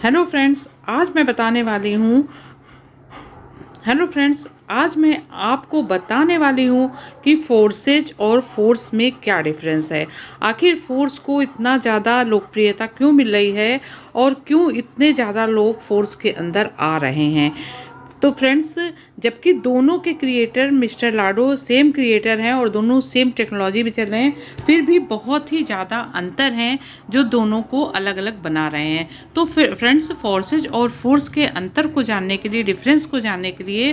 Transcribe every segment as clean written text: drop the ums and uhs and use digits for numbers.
Hello friends, आज मैं आपको बताने वाली हूँ कि फोर्सेज और फोर्स में क्या डिफरेंस है। आखिर फोर्स को इतना ज़्यादा लोकप्रियता क्यों मिल रही है और क्यों इतने ज़्यादा लोग फोर्स के अंदर आ रहे हैं। तो फ्रेंड्स, जबकि दोनों के क्रिएटर मिस्टर लाडो सेम क्रिएटर हैं और दोनों सेम टेक्नोलॉजी भी चल रहे हैं, फिर भी बहुत ही ज़्यादा अंतर हैं जो दोनों को अलग अलग बना रहे हैं। तो फिर फ्रेंड्स, फोर्सेज और फोर्स के अंतर को जानने के लिए, डिफरेंस को जानने के लिए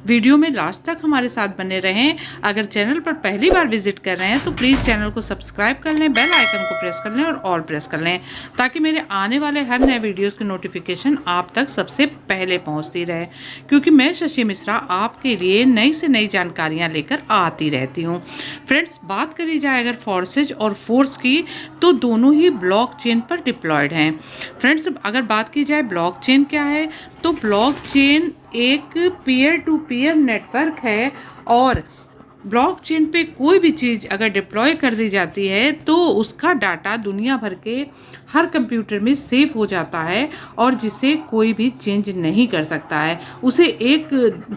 वीडियो में लास्ट तक हमारे साथ बने रहें। अगर चैनल पर पहली बार विजिट कर रहे हैं तो प्लीज़ चैनल को सब्सक्राइब कर लें, बेल आइकन को प्रेस कर लें और ऑल प्रेस कर लें, ताकि मेरे आने वाले हर नए वीडियोज़ की नोटिफिकेशन आप तक सबसे पहले पहुँचती रहे, क्योंकि मैं शशि मिश्रा आपके लिए नई से नई जानकारियां लेकर आती रहती हूं। फ्रेंड्स, बात करी जाए अगर फोर्सेज और फोर्स की, तो दोनों ही ब्लॉकचेन पर डिप्लॉयड हैं। फ्रेंड्स, अगर बात की जाए ब्लॉकचेन क्या है, तो ब्लॉकचेन एक पीयर टू पीयर नेटवर्क है और ब्लॉकचेन पे कोई भी चीज़ अगर डिप्लॉय कर दी जाती है तो उसका डाटा दुनिया भर के हर कंप्यूटर में सेव हो जाता है और जिसे कोई भी चेंज नहीं कर सकता है। उसे एक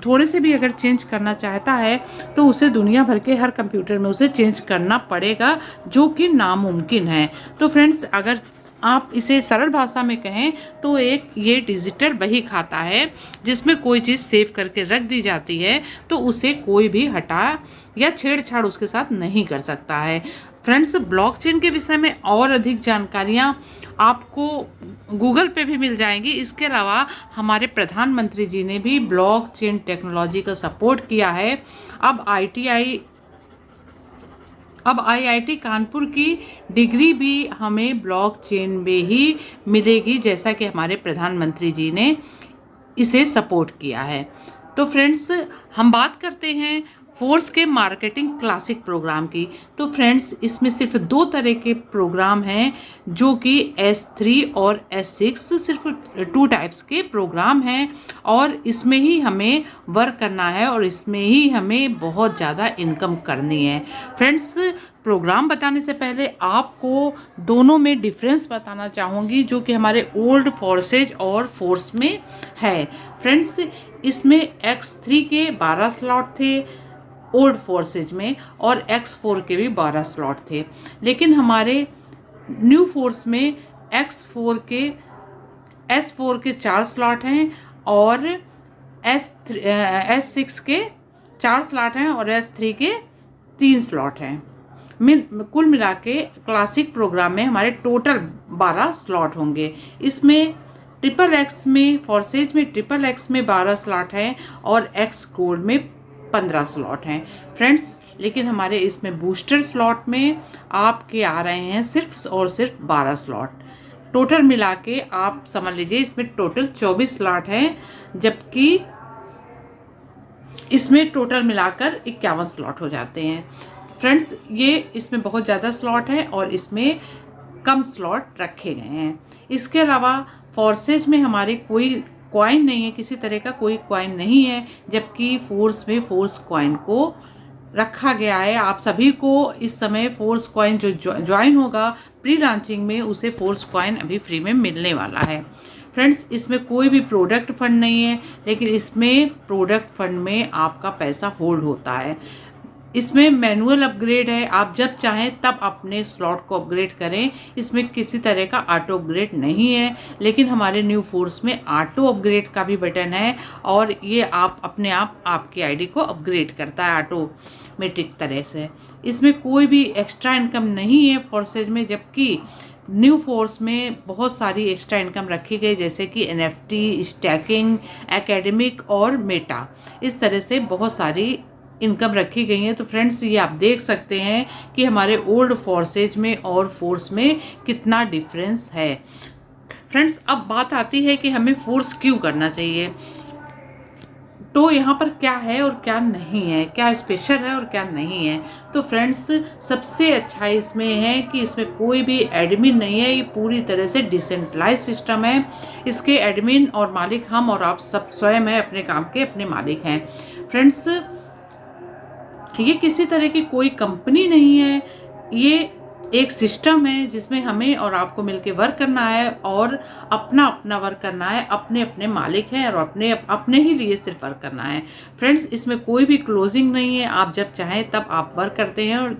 थोड़े से भी अगर चेंज करना चाहता है तो उसे दुनिया भर के हर कंप्यूटर में उसे चेंज करना पड़ेगा, जो कि नामुमकिन है। तो फ्रेंड्स, अगर आप इसे सरल भाषा में कहें तो ये डिजिटल बही खाता है जिसमें कोई चीज़ सेव करके रख दी जाती है तो उसे कोई भी हटा या छेड़छाड़ उसके साथ नहीं कर सकता है। फ्रेंड्स, ब्लॉकचेन के विषय में और अधिक जानकारियाँ आपको गूगल पे भी मिल जाएंगी। इसके अलावा हमारे प्रधानमंत्री जी ने भी ब्लॉकचेन टेक्नोलॉजी का सपोर्ट किया है। अब आईआईटी कानपुर की डिग्री भी हमें ब्लॉकचेन में ही मिलेगी, जैसा कि हमारे प्रधानमंत्री जी ने इसे सपोर्ट किया है। तो फ्रेंड्स, हम बात करते हैं फोर्स के मार्केटिंग क्लासिक प्रोग्राम की। तो फ्रेंड्स, इसमें सिर्फ दो तरह के प्रोग्राम हैं, जो कि S3 और S6, सिर्फ 2 टाइप्स के प्रोग्राम हैं और इसमें ही हमें वर्क करना है और इसमें ही हमें बहुत ज़्यादा इनकम करनी है। फ्रेंड्स, प्रोग्राम बताने से पहले आपको दोनों में डिफरेंस बताना चाहूँगी, जो कि हमारे ओल्ड फोर्सेज और फोर्स में है। फ्रेंड्स, इसमें X3 के 12 स्लॉट थे ओल्ड फोर्सेज में और X4 के भी 12 स्लॉट थे, लेकिन हमारे न्यू फोर्स में S4 के 4 स्लॉट हैं और S6 के 4 स्लॉट हैं और S3 के 3 स्लॉट हैं। कुल मिला के क्लासिक प्रोग्राम में हमारे टोटल 12 स्लॉट होंगे। इसमें XXX में, फोर्सेज में XXX में 12 स्लॉट हैं और X कोड में 15 स्लॉट हैं। फ्रेंड्स, लेकिन हमारे इसमें बूस्टर स्लॉट में आपके आ रहे हैं सिर्फ और सिर्फ 12 स्लॉट। टोटल मिला के आप समझ लीजिए इसमें टोटल 24 स्लॉट हैं, जबकि इसमें टोटल मिलाकर 51 स्लॉट हो जाते हैं। फ्रेंड्स, ये इसमें बहुत ज़्यादा स्लॉट है और इसमें कम स्लॉट रखे गए हैं। इसके अलावा फोर्सेज में हमारे कोई कॉइन नहीं है, किसी तरह का कोई कॉइन नहीं है, जबकि फोर्स में फोर्स कॉइन को रखा गया है। आप सभी को इस समय फोर्स कॉइन जो ज्वाइन होगा प्री लॉन्चिंग में, उसे फोर्स कॉइन अभी फ्री में मिलने वाला है। फ्रेंड्स, इसमें कोई भी प्रोडक्ट फंड नहीं है, लेकिन इसमें प्रोडक्ट फंड में आपका पैसा होल्ड होता है। इसमें मैनुअल अपग्रेड है, आप जब चाहें तब अपने स्लॉट को अपग्रेड करें। इसमें किसी तरह का ऑटो अपग्रेड नहीं है, लेकिन हमारे न्यू फोर्स में ऑटो अपग्रेड का भी बटन है और ये आप अपने आप आपकी आईडी को अपग्रेड करता है ऑटोमेटिक तरह से। इसमें कोई भी एक्स्ट्रा इनकम नहीं है फोर्सेज में, जबकि न्यू फोर्स में बहुत सारी एक्स्ट्रा इनकम रखी गई, जैसे कि NFT, स्टैकिंग, एकेडमिक और मेटा, इस तरह से बहुत सारी इनकम रखी गई है। तो फ्रेंड्स, ये आप देख सकते हैं कि हमारे ओल्ड फोर्सेज में और फोर्स में कितना डिफरेंस है। फ्रेंड्स, अब बात आती है कि हमें फोर्स क्यों करना चाहिए। तो यहाँ पर क्या है और क्या नहीं है, क्या स्पेशल है और क्या नहीं है। तो फ्रेंड्स, सबसे अच्छा इसमें है कि इसमें कोई भी एडमिन नहीं है, ये पूरी तरह से डिसेंट्रलाइज सिस्टम है। इसके एडमिन और मालिक हम और आप सब स्वयं हैं, अपने काम के अपने मालिक हैं। फ्रेंड्स, ये किसी तरह की कोई कंपनी नहीं है, ये एक सिस्टम है जिसमें हमें और आपको मिलके वर्क करना है और अपना अपना वर्क करना है, अपने अपने मालिक हैं और अपने अपने ही लिए सिर्फ वर्क करना है। फ्रेंड्स, इसमें कोई भी क्लोजिंग नहीं है, आप जब चाहें तब आप वर्क करते हैं और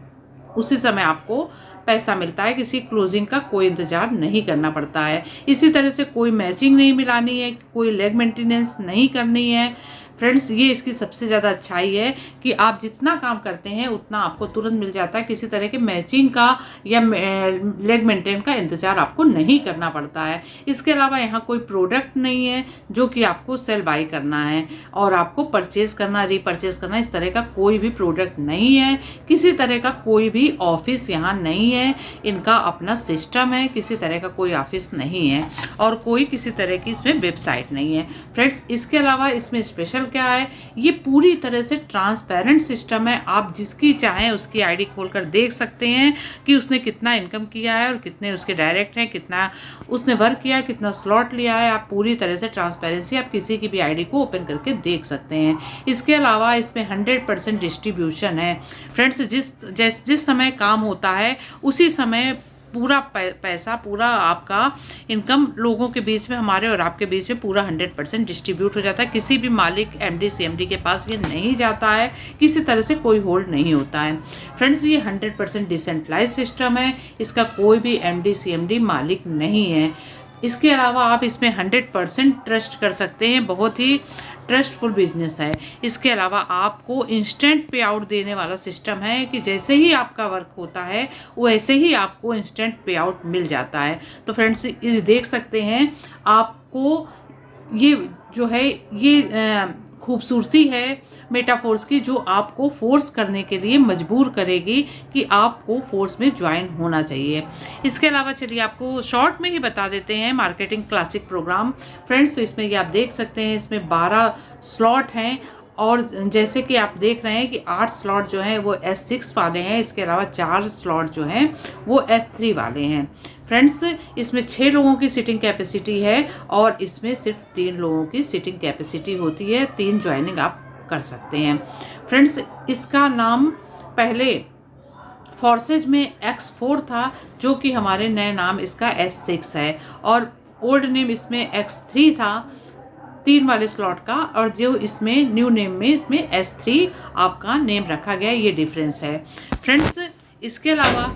उसी समय आपको पैसा मिलता है। किसी क्लोजिंग का कोई इंतज़ार नहीं करना पड़ता है। इसी तरह से कोई मैचिंग नहीं मिलानी है, कोई लेग मेंटेनेंस नहीं करनी है। फ्रेंड्स, ये इसकी सबसे ज़्यादा अच्छाई है कि आप जितना काम करते हैं उतना आपको तुरंत मिल जाता है। किसी तरह के मैचिंग का या लेग मेंटेन का इंतज़ार आपको नहीं करना पड़ता है। इसके अलावा यहाँ कोई प्रोडक्ट नहीं है जो कि आपको सेल बाई करना है और आपको परचेज़ करना, रीपरचेज करना, इस तरह का कोई भी प्रोडक्ट नहीं है। किसी तरह का कोई भी ऑफिस यहाँ नहीं है। इनका अपना सिस्टम है, किसी तरह का कोई ऑफिस नहीं है और कोई किसी तरह की इसमें वेबसाइट नहीं है। फ्रेंड्स, इसके अलावा इसमें स्पेशल क्या है, ये पूरी तरह से ट्रांसपेरेंट सिस्टम है। आप जिसकी चाहें उसकी आईडी खोलकर देख सकते हैं कि उसने कितना इनकम किया है और कितने उसके डायरेक्ट हैं, कितना उसने वर्क किया है, कितना स्लॉट लिया है। आप पूरी तरह से ट्रांसपेरेंसी, आप किसी की भी आईडी को ओपन करके देख सकते हैं। इसके अलावा इसमें 100% डिस्ट्रीब्यूशन है। फ्रेंड्स, जिस समय काम होता है उसी समय पूरा पैसा, पूरा आपका इनकम लोगों के बीच में, हमारे और आपके बीच में पूरा 100% डिस्ट्रीब्यूट हो जाता है। किसी भी मालिक, एमडी, सीएमडी के पास ये नहीं जाता है, किसी तरह से कोई होल्ड नहीं होता है। फ्रेंड्स, ये 100% डिसेंट्रलाइज सिस्टम है, इसका कोई भी एमडी, सीएमडी मालिक नहीं है। इसके अलावा आप इसमें 100% ट्रस्ट कर सकते हैं, बहुत ही ट्रस्टफुल बिजनेस है। इसके अलावा आपको इंस्टेंट पे आउट देने वाला सिस्टम है कि जैसे ही आपका वर्क होता है वैसे ही आपको इंस्टेंट पे आउट मिल जाता है। तो फ्रेंड्स, इस देख सकते हैं आपको ये जो है ये खूबसूरती है मेटाफोर्स की, जो आपको फोर्स करने के लिए मजबूर करेगी कि आपको फोर्स में ज्वाइन होना चाहिए। इसके अलावा चलिए आपको शॉर्ट में ही बता देते हैं मार्केटिंग क्लासिक प्रोग्राम। फ्रेंड्स, तो इसमें ये आप देख सकते हैं, इसमें 12 स्लॉट हैं और जैसे कि आप देख रहे हैं कि 8 स्लॉट जो हैं वो S6 वाले हैं। इसके अलावा 4 स्लॉट जो हैं वो S3 वाले हैं। फ्रेंड्स, इसमें 6 लोगों की सीटिंग कैपेसिटी है और इसमें सिर्फ 3 लोगों की सीटिंग कैपेसिटी होती है। 3 ज्वाइनिंग आप कर सकते हैं। फ्रेंड्स, इसका नाम पहले फोर्सेज में X4 था, जो कि हमारे नए नाम इसका S6 है, और ओल्ड नेम इसमें X3 था 3 वाले स्लॉट का, और जो इसमें न्यू नेम में इसमें S3 आपका नेम रखा गया, ये डिफरेंस है। फ्रेंड्स, इसके अलावा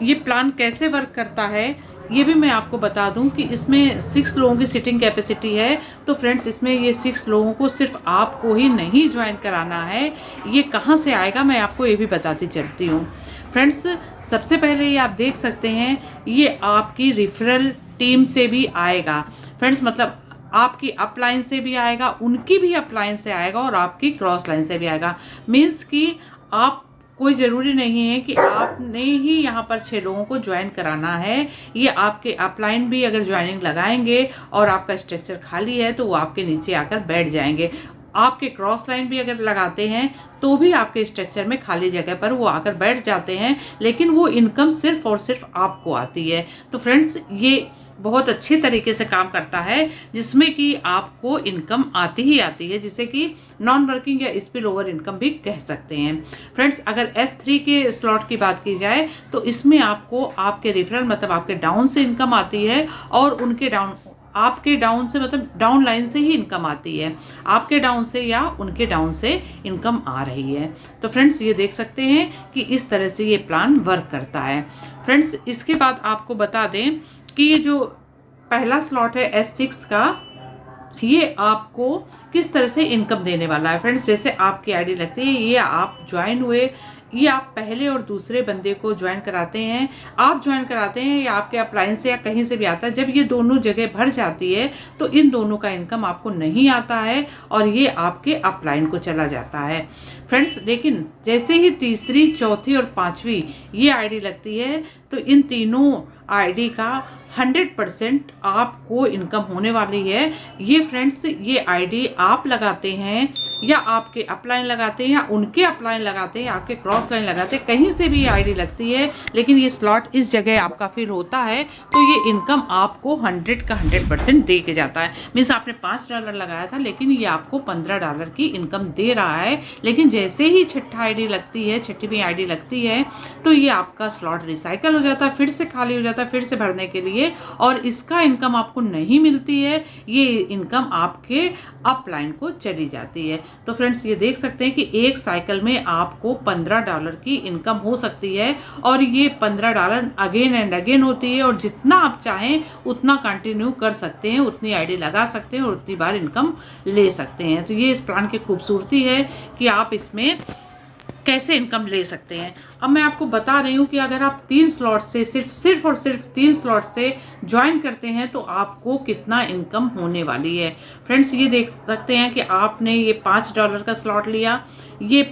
ये प्लान कैसे वर्क करता है ये भी मैं आपको बता दूं कि इसमें 6 लोगों की सीटिंग कैपेसिटी है। तो फ्रेंड्स, इसमें ये 6 लोगों को सिर्फ आपको ही नहीं ज्वाइन कराना है। ये कहाँ से आएगा मैं आपको ये भी बताती चलती हूँ। फ्रेंड्स, सबसे पहले ये आप देख सकते हैं, ये आपकी रेफरल टीम से भी आएगा। फ्रेंड्स, मतलब आपकी अपलाइन से भी आएगा, उनकी भी अपलाइन से आएगा और आपकी क्रॉस लाइन से भी आएगा। मीन्स कि आप, कोई ज़रूरी नहीं है कि आपने ही यहाँ पर 6 लोगों को ज्वाइन कराना है। ये आपके अपलाइन भी अगर ज्वाइनिंग लगाएंगे और आपका स्ट्रक्चर खाली है तो वो आपके नीचे आकर बैठ जाएंगे। आपके क्रॉस लाइन भी अगर लगाते हैं तो भी आपके स्ट्रक्चर में खाली जगह पर वो आकर बैठ जाते हैं, लेकिन वो इनकम सिर्फ और सिर्फ आपको आती है। तो फ्रेंड्स, ये बहुत अच्छे तरीके से काम करता है, जिसमें कि आपको इनकम आती ही आती है, जिसे कि नॉन वर्किंग या स्पिल ओवर इनकम भी कह सकते हैं। फ्रेंड्स, अगर S3 के स्लॉट की बात की जाए तो इसमें आपको आपके रेफरल, मतलब आपके डाउन से इनकम आती है, और उनके डाउन, आपके डाउन से मतलब डाउन लाइन से ही इनकम आती है, आपके डाउन से या उनके डाउन से इनकम आ रही है। तो फ्रेंड्स, ये देख सकते हैं कि इस तरह से ये प्लान वर्क करता है। फ्रेंड्स, इसके बाद आपको बता दें कि ये जो पहला स्लॉट है S6 का, ये आपको किस तरह से इनकम देने वाला है। फ्रेंड्स, जैसे आपकी आईडी लगती है, ये आप ज्वाइन हुए, ये आप पहले और दूसरे बंदे को ज्वाइन कराते हैं, आप ज्वाइन कराते हैं या आपके अपलाइन से या कहीं से भी आता है। जब ये दोनों जगह भर जाती है तो इन दोनों का इनकम आपको नहीं आता है और ये आपके अपलाइन को चला जाता है। फ्रेंड्स, लेकिन जैसे ही तीसरी, चौथी और 5वीं ये आईडी लगती है तो इन तीनों आईडी का 100% आपको इनकम होने वाली है। ये फ्रेंड्स, ये आईडी आप लगाते हैं या आपके अपलाइन लगाते हैं या उनके अपलाइन लगाते हैं, आपके क्रॉस लाइन लगाते हैं, कहीं से भी ये आईडी लगती है, लेकिन ये स्लॉट इस जगह आपका फिल होता है, तो ये इनकम आपको 100 का 100% दे के जाता है। मीन्स आपने $5 लगाया था, लेकिन ये आपको $15 की इनकम दे रहा है। लेकिन जैसे ही छठी आईडी लगती है, छठवीं आईडी लगती है, तो ये आपका स्लॉट रिसाइकल हो जाता है, फिर से खाली हो जाता है, फिर से भरने के लिए, और इसका इनकम आपको नहीं मिलती है। ये इनकम आपके अपलाइन को चली जाती है। तो फ्रेंड्स, ये देख सकते हैं कि एक साइकिल में आपको $15 की इनकम हो सकती है, और ये $15 अगेन एंड अगेन होती है, और जितना आप चाहें उतना कंटिन्यू कर सकते हैं, उतनी आईडी लगा सकते हैं और उतनी बार इनकम ले सकते हैं। तो ये इस प्लान की खूबसूरती है कि आप इसमें कैसे इनकम ले सकते हैं। अब मैं आपको बता रही हूँ कि अगर आप 3 स्लॉट से सिर्फ और सिर्फ 3 स्लॉट से ज्वाइन करते हैं तो आपको कितना इनकम होने वाली है। फ्रेंड्स, ये देख सकते हैं कि आपने ये $5 का स्लॉट लिया, ये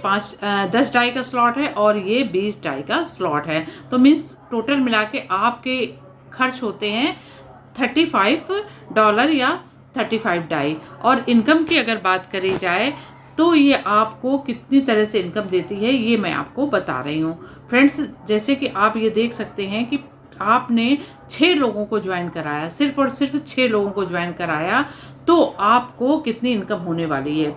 10 डाई का स्लॉट है और ये 20 डाई का स्लॉट है। तो मीन्स टोटल मिला के आपके खर्च होते हैं $35 या 35 डाई। और इनकम की अगर बात करी जाए तो ये आपको कितनी तरह से इनकम देती है, ये मैं आपको बता रही हूँ। फ्रेंड्स, जैसे कि आप ये देख सकते हैं कि आपने 6 लोगों को ज्वाइन कराया, सिर्फ और सिर्फ 6 लोगों को ज्वाइन कराया, तो आपको कितनी इनकम होने वाली है।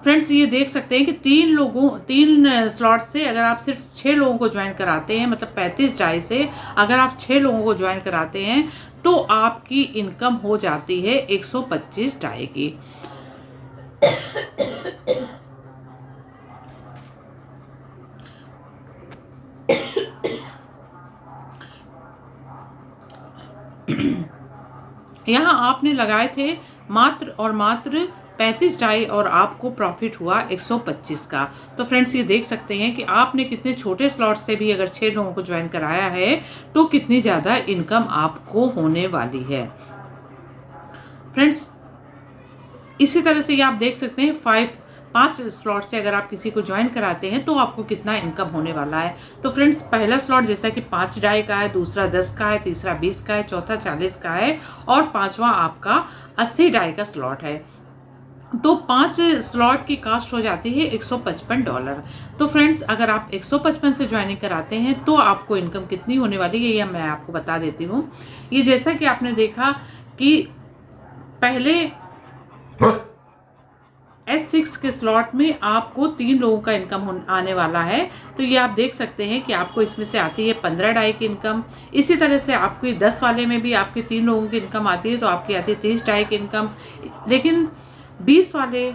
फ्रेंड्स, ये देख सकते हैं कि 3 स्लॉट से अगर आप सिर्फ 6 लोगों को ज्वाइन कराते हैं, मतलब 35 डाई से अगर आप 6 लोगों को ज्वाइन कराते हैं, तो आपकी इनकम हो जाती है 125 डाई की। यहाँ आपने लगाए थे मात्र और मात्र 35 डाई और आपको प्रॉफिट हुआ 125 का। तो फ्रेंड्स, ये देख सकते हैं कि आपने कितने छोटे स्लॉट से भी अगर 6 लोगों को ज्वाइन कराया है तो कितनी ज़्यादा इनकम आपको होने वाली है। फ्रेंड्स, इसी तरह से ये आप देख सकते हैं 5 स्लॉट से अगर आप किसी को ज्वाइन कराते हैं तो आपको कितना इनकम होने वाला है। तो फ्रेंड्स, पहला स्लॉट जैसा कि 5 डाई का है, दूसरा 10 का है, तीसरा 20 का है, चौथा 40 का है और पांचवा आपका 80 डाई का स्लॉट है। तो 5 स्लॉट की कास्ट हो जाती है $155। तो फ्रेंड्स, अगर आप 155 से ज्वाइनिंग कराते हैं तो आपको इनकम कितनी होने वाली है, ये मैं आपको बता देती हूँ। ये जैसा कि आपने देखा कि पहले S6 के स्लॉट में आपको 3 लोगों का इनकम आने वाला है। तो ये आप देख सकते हैं कि आपको इसमें से आती है 15 डाई की इनकम। इसी तरह से आपकी 10 वाले में भी आपकी 3 लोगों की इनकम आती है, तो आपकी आती है 30 डाई की इनकम। लेकिन 20 वाले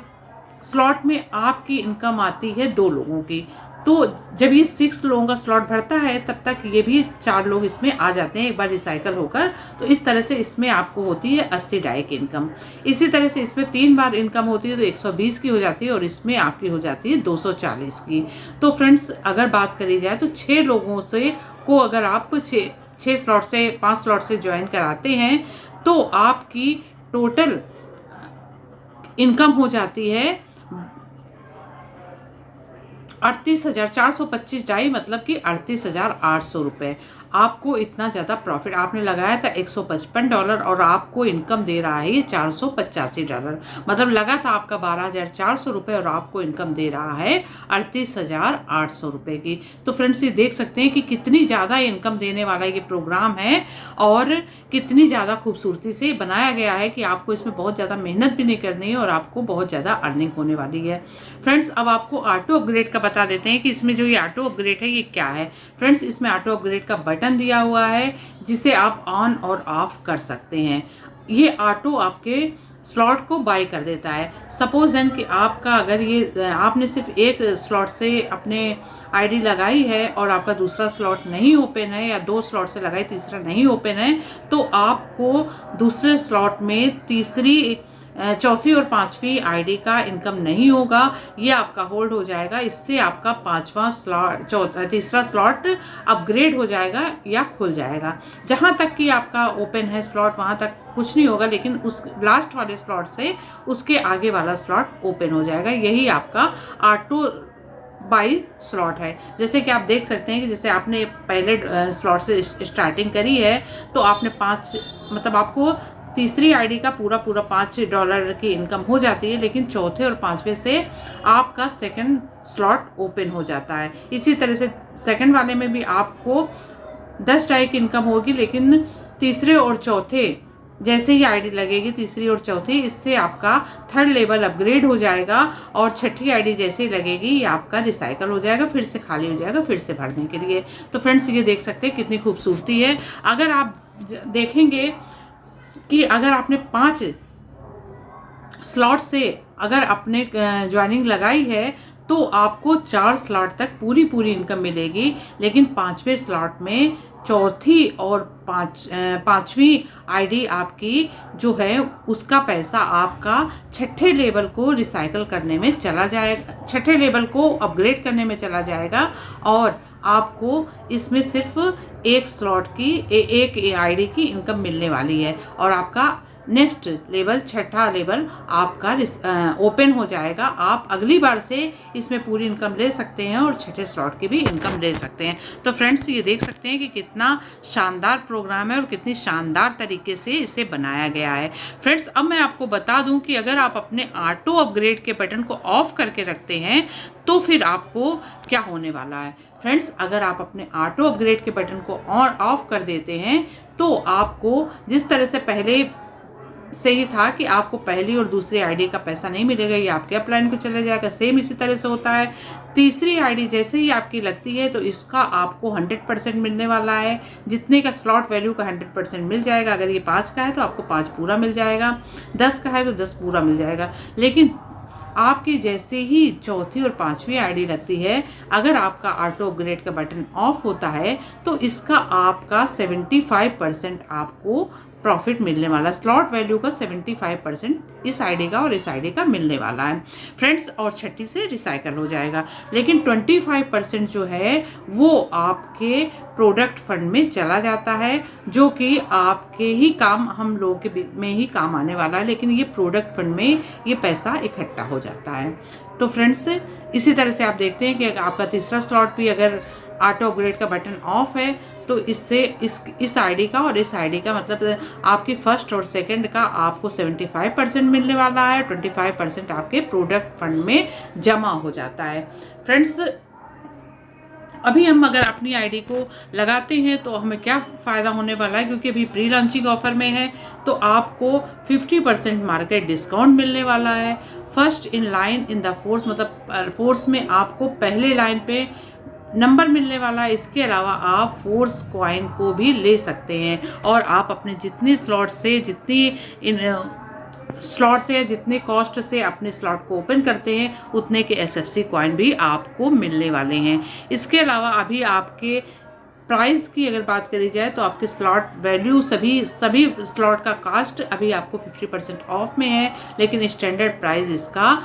स्लॉट में आपकी इनकम आती है 2 लोगों की। तो जब ये 6 लोगों का स्लॉट भरता है तब तक ये भी 4 लोग इसमें आ जाते हैं एक बार रिसाइकल होकर। तो इस तरह से इसमें आपको होती है 80 डाई की इनकम। इसी तरह से इसमें 3 बार इनकम होती है तो 120 की हो जाती है और इसमें आपकी हो जाती है 240 की। तो फ्रेंड्स, अगर बात करी जाए तो 6 लोगों से को अगर आप 6 स्लॉट से 5 स्लॉट से ज्वाइन कराते हैं तो आपकी टोटल इनकम हो जाती है 38,425 डाई, मतलब कि 38,800 रुपये। आपको इतना ज़्यादा प्रॉफिट, आपने लगाया था $155 और आपको इनकम दे रहा है ये $485, मतलब लगा था आपका 12,400 रुपये और आपको इनकम दे रहा है 38,800 रुपये की। तो फ्रेंड्स, ये देख सकते हैं कि कितनी ज़्यादा इनकम देने वाला ये प्रोग्राम है और कितनी ज़्यादा खूबसूरती से बनाया गया है कि आपको इसमें बहुत ज़्यादा मेहनत भी नहीं करनी है और आपको बहुत ज़्यादा अर्निंग होने वाली है। फ्रेंड्स, अब आपको ऑटो अपग्रेड का बता देते हैं कि इसमें जो ये ऑटो अपग्रेड है ये क्या है। फ्रेंड्स, इसमें ऑटो अपग्रेड का बटन दिया हुआ है जिसे आप ऑन और ऑफ कर सकते हैं। ये ऑटो आपके स्लॉट को बाय कर देता है। सपोज देन कि आपका अगर ये आपने सिर्फ एक स्लॉट से अपने आईडी लगाई है और आपका दूसरा स्लॉट नहीं ओपन है, या 2 स्लॉट से लगाई तीसरा नहीं ओपन है, तो आपको दूसरे स्लॉट में तीसरी, चौथी और 5वीं आईडी का इनकम नहीं होगा, ये आपका होल्ड हो जाएगा। इससे आपका 5वां स्लॉट, तीसरा स्लॉट अपग्रेड हो जाएगा या खुल जाएगा। जहाँ तक कि आपका ओपन है स्लॉट वहाँ तक कुछ नहीं होगा, लेकिन उस लास्ट वाले स्लॉट से उसके आगे वाला स्लॉट ओपन हो जाएगा। यही आपका ऑटो बाई स्लॉट है। जैसे कि आप देख सकते हैं कि जैसे आपने पहले स्लॉट से स्टार्टिंग करी है तो आपने 5 मतलब आपको तीसरी आईडी का पूरा $5 की इनकम हो जाती है, लेकिन चौथे और पांचवें से आपका सेकंड स्लॉट ओपन हो जाता है। इसी तरह से सेकंड वाले में भी आपको $10 की इनकम होगी, लेकिन तीसरे और चौथे जैसे ही आईडी लगेगी, तीसरी और चौथी, इससे आपका थर्ड लेवल अपग्रेड हो जाएगा और छठी आईडी जैसे ही लगेगी ये आपका रिसाइकल हो जाएगा, फिर से खाली हो जाएगा फिर से भरने के लिए। तो फ्रेंड्स ये देख सकते हैं कितनी खूबसूरती है। अगर आप देखेंगे कि अगर आपने 5 स्लॉट से अगर आपने ज्वाइनिंग लगाई है तो आपको 4 स्लॉट तक पूरी इनकम मिलेगी, लेकिन 5वें स्लॉट में चौथी और पांचवी आईडी आपकी जो है उसका पैसा आपका छठे लेवल को रिसाइकल करने में चला जाएगा, छठे लेवल को अपग्रेड करने में चला जाएगा और आपको इसमें सिर्फ एक स्लॉट की एक आईडी की इनकम मिलने वाली है और आपका नेक्स्ट लेवल छठा लेवल आपका ओपन हो जाएगा। आप अगली बार से इसमें पूरी इनकम ले सकते हैं और छठे स्लॉट की भी इनकम ले सकते हैं। तो फ्रेंड्स ये देख सकते हैं कि कितना शानदार प्रोग्राम है और कितनी शानदार तरीके से इसे बनाया गया है। फ्रेंड्स अब मैं आपको बता दूं कि अगर आप अपने ऑटो अपग्रेड के बटन को ऑफ करके रखते हैं तो फिर आपको क्या होने वाला है। फ्रेंड्स अगर आप अपने ऑटो अपग्रेड के बटन को ऑन ऑफ कर देते हैं तो आपको जिस तरह से पहले से ही था कि आपको पहली और दूसरी आईडी का पैसा नहीं मिलेगा, ये आपके अपलाइन को चले जाएगा, सेम इसी तरह से होता है। तीसरी आईडी जैसे ही आपकी लगती है तो इसका आपको 100% मिलने वाला है, जितने का स्लॉट वैल्यू का 100% मिल जाएगा। अगर ये 5 का है तो आपको 5 पूरा मिल जाएगा, 10 का है तो 10 पूरा मिल जाएगा। लेकिन आपकी जैसे ही चौथी और पांचवी आईडी लगती है, अगर आपका ऑटो अपग्रेड का बटन ऑफ होता है तो इसका आपका 75% आपको प्रॉफिट मिलने वाला, स्लॉट वैल्यू का 75% इस आईडी का और इस आईडी का मिलने वाला है फ्रेंड्स, और छठी से रिसाइकल हो जाएगा। लेकिन 25% जो है वो आपके प्रोडक्ट फंड में चला जाता है, जो कि आपके ही काम, हम लोगों के में ही काम आने वाला है, लेकिन ये प्रोडक्ट फंड में ये पैसा इकट्ठा हो जाता है। तो फ्रेंड्स इसी तरह से आप देखते हैं कि आपका तीसरा स्लॉट भी अगर ऑटो अपग्रेड का बटन ऑफ है तो इससे इस आईडी का और इस आईडी का मतलब आपकी फर्स्ट और सेकंड का आपको 75% मिलने वाला है, 25% आपके प्रोडक्ट फंड में जमा हो जाता है। फ्रेंड्स अभी हम अगर अपनी आईडी को लगाते हैं तो हमें क्या फ़ायदा होने वाला है, क्योंकि अभी प्री लॉन्चिंग ऑफ़र में है तो आपको 50% मार्केट डिस्काउंट मिलने वाला है। First in line in the force, मतलब फोर्स में आपको पहले लाइन पे नंबर मिलने वाला है। इसके अलावा आप फोर्स कॉइन को भी ले सकते हैं और आप अपने जितने स्लॉट से जितने कॉस्ट से अपने स्लॉट को ओपन करते हैं उतने के SFC कॉइन भी आपको मिलने वाले हैं। इसके अलावा अभी आपके प्राइस की अगर बात करी जाए तो आपके स्लॉट वैल्यू सभी स्लॉट का कास्ट अभी आपको 50% ऑफ में है, लेकिन स्टैंडर्ड प्राइस इसका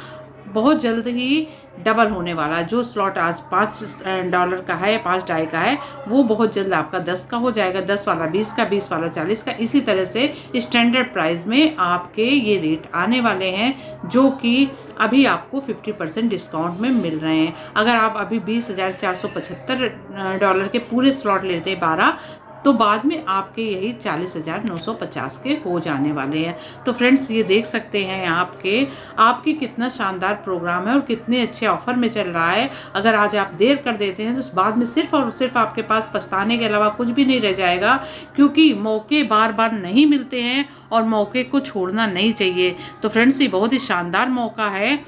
बहुत जल्द ही डबल होने वाला। जो स्लॉट आज $5 का है, $5 का है, वो बहुत जल्द आपका 10 का हो जाएगा, 10 वाला 20 का, 20 वाला 40 का। इसी तरह से स्टैंडर्ड प्राइस में आपके ये रेट आने वाले हैं, जो कि अभी आपको 50% डिस्काउंट में मिल रहे हैं। अगर आप अभी $20,475 के पूरे स्लॉट लेते हैं 12, तो बाद में आपके यही 40,950 के हो जाने वाले हैं। तो फ्रेंड्स ये देख सकते हैं आपके कितना शानदार प्रोग्राम है और कितने अच्छे ऑफर में चल रहा है। अगर आज आप देर कर देते हैं तो बाद में सिर्फ और सिर्फ आपके पास पछताने के अलावा कुछ भी नहीं रह जाएगा, क्योंकि मौके बार बार नहीं मिलते हैं और मौके को छोड़ना नहीं चाहिए। तो फ्रेंड्स ये बहुत ही शानदार मौका है।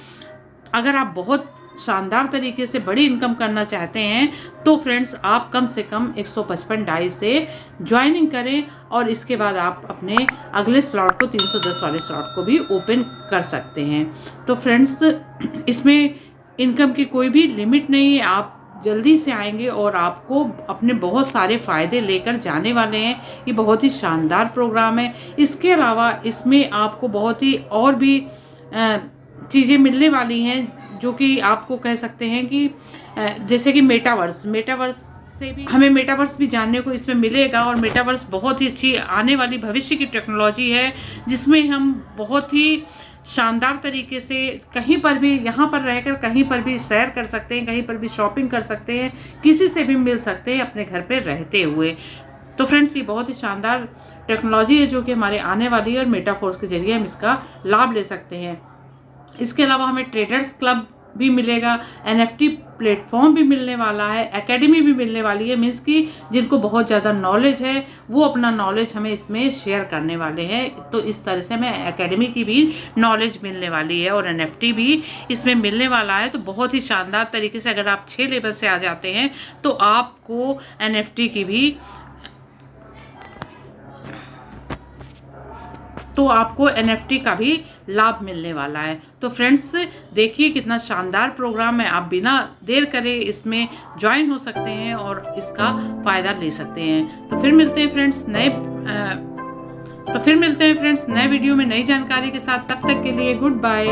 अगर आप बहुत शानदार तरीके से बड़ी इनकम करना चाहते हैं तो फ्रेंड्स आप कम से कम 155 डाई से ज्वाइनिंग करें और इसके बाद आप अपने अगले स्लॉट को 310 वाले स्लॉट को भी ओपन कर सकते हैं। तो फ्रेंड्स इसमें इनकम की कोई भी लिमिट नहीं है, आप जल्दी से आएंगे और आपको अपने बहुत सारे फ़ायदे लेकर जाने वाले हैं। ये बहुत ही शानदार प्रोग्राम है। इसके अलावा इसमें आपको बहुत ही और भी चीज़ें मिलने वाली हैं, जो कि आपको कह सकते हैं कि जैसे कि मेटावर्स से भी हमें मेटावर्स भी जानने को इसमें मिलेगा। और मेटावर्स बहुत ही अच्छी आने वाली भविष्य की टेक्नोलॉजी है, जिसमें हम बहुत ही शानदार तरीके से कहीं पर भी, यहाँ पर रहकर कहीं पर भी सैर कर सकते हैं, कहीं पर भी शॉपिंग कर सकते हैं, किसी से भी मिल सकते हैं अपने घर पे रहते हुए। तो फ्रेंड्स, ये बहुत ही शानदार टेक्नोलॉजी है जो कि हमारे आने वाली है और मेटाफोर्स के जरिए हम इसका लाभ ले सकते हैं। इसके अलावा हमें ट्रेडर्स क्लब भी मिलेगा, NFT प्लेटफॉर्म भी मिलने वाला है, एकेडमी भी मिलने वाली है। मीन्स कि जिनको बहुत ज़्यादा नॉलेज है वो अपना नॉलेज हमें इसमें शेयर करने वाले हैं। तो इस तरह से हमें एकेडमी की भी नॉलेज मिलने वाली है और NFT भी इसमें मिलने वाला है। तो बहुत ही शानदार तरीके से अगर आप 6 लेवल से आ जाते हैं तो आपको NFT की भी NFT का भी लाभ मिलने वाला है। तो फ्रेंड्स, देखिए कितना शानदार प्रोग्राम है। आप बिना देर करे इसमें ज्वाइन हो सकते हैं और इसका फ़ायदा ले सकते हैं। तो फिर मिलते हैं फ्रेंड्स नए वीडियो में नई जानकारी के साथ। तब तक के लिए गुड बाय।